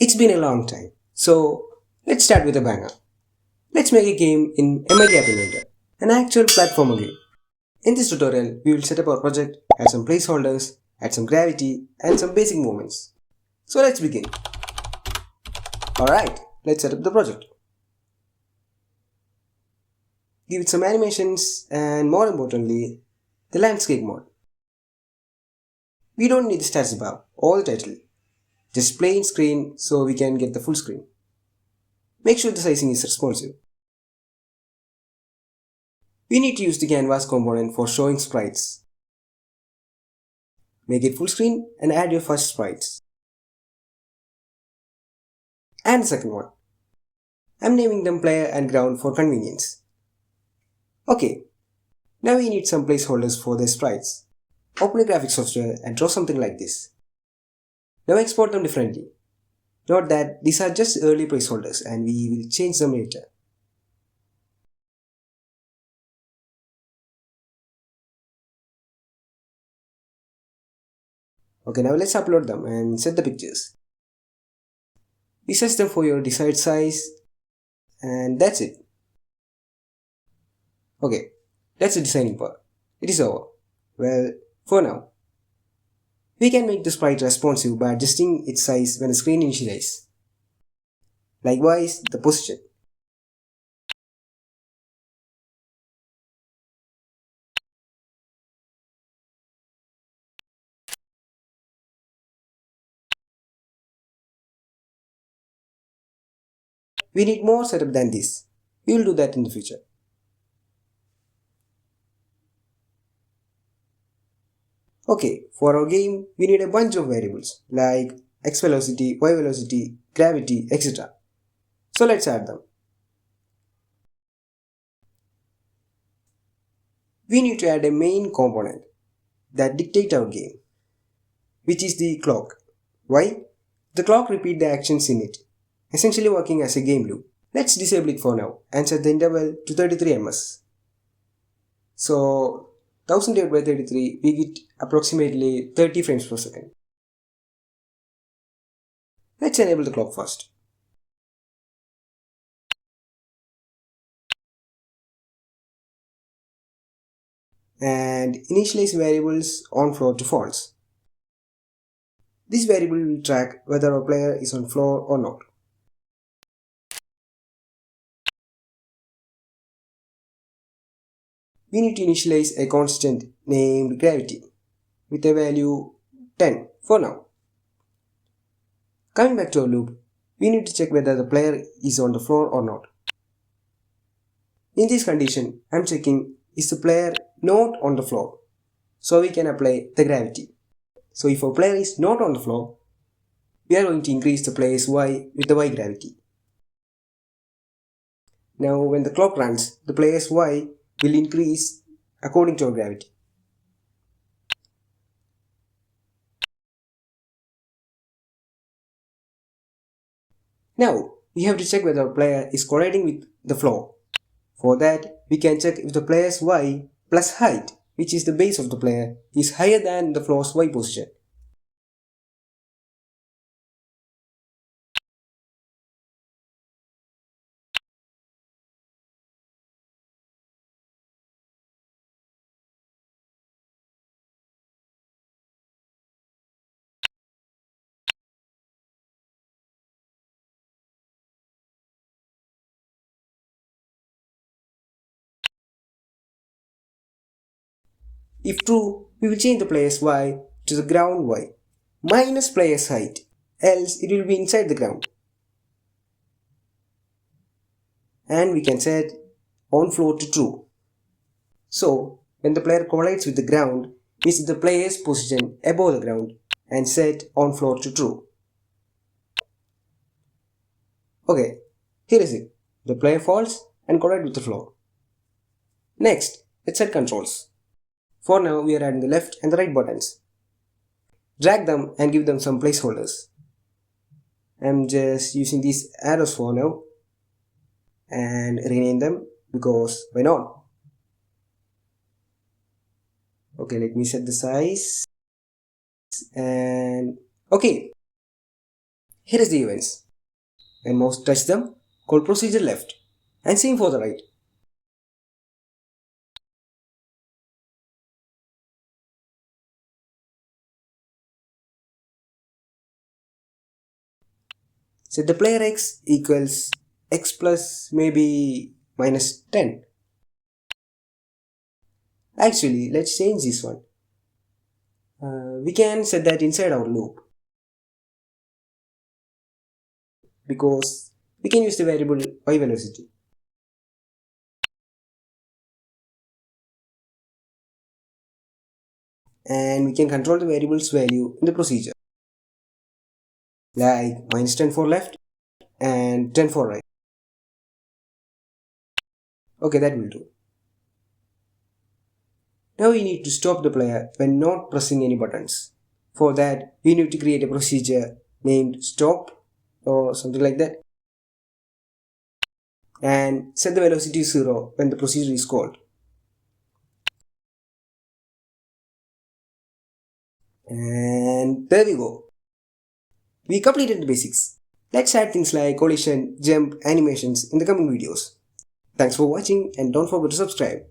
It's been a long time, so let's start with a banger. Let's make a game in MIT App Inventor, an actual platformer game. In this tutorial, we will set up our project, add some placeholders, add some gravity, and some basic movements. So let's begin. Alright, let's set up the project. Give it some animations and more importantly, the landscape mode. We don't need the status bar or the title. Just plain screen so we can get the full screen. Make sure the sizing is responsive. We need to use the canvas component for showing sprites. Make it full screen and add your first sprites. And the second one. I'm naming them player and ground for convenience. Okay, now we need some placeholders for the sprites. Open a graphics software and draw something like this. Now export them differently. Note that these are just early placeholders and we will change them later. Okay, now let's upload them and set the pictures. Resize them for your desired size and that's it. Okay, that's the designing part. It is over. Well, for now. We can make the sprite responsive by adjusting its size when the screen initializes. Likewise, the position. We need more setup than this. We will do that in the future. Okay, for our game, we need a bunch of variables like x velocity, y velocity, gravity, etc. So let's add them. We need to add a main component that dictates our game, which is the clock. Why? The clock repeats the actions in it, essentially working as a game loop. Let's disable it for now and set the interval to 33 ms. So 1000 divided by 33, we get approximately 30 frames per second. Let's enable the clock first. And initialize variables on floor to false. This variable will track whether our player is on floor or not. We need to initialize a constant named gravity with a value 10 for now. Coming back to our loop, we need to check whether the player is on the floor or not. In this condition, I'm checking is the player not on the floor, so we can apply the gravity. So if our player is not on the floor, we are going to increase the player's y with the y gravity. Now when the clock runs, the player's y will increase according to our gravity. Now we have to check whether our player is colliding with the floor. For that, we can check if the player's y plus height, which is the base of the player, is higher than the floor's y position. If true, we will change the player's y to the ground y minus player's height, else it will be inside the ground. And we can set on floor to true. So, when the player collides with the ground, we set the player's position above the ground and set on floor to true. Okay, here is it. The player falls and collides with the floor. Next, let's set controls. For now, we are adding the left and the right buttons. Drag them and give them some placeholders. I'm just using these arrows for now and rename them because why not? Okay, let me set the size and okay. Here is the events. When mouse touch them, call procedure left and same for the right. Set the player x equals x plus maybe minus 10. Actually, let's change this one. We can set that inside our loop because we can use the variable y velocity. And we can control the variable's value in the procedure, like minus 10 for left and 10 for right. Okay, that will do. Now we need to stop the player when not pressing any buttons. For that, we need to create a procedure named stop or something like that and set the velocity 0 when the procedure is called. And there we go. We completed the basics. Let's add things like collision, jump, animations in the coming videos. Thanks for watching and don't forget to subscribe.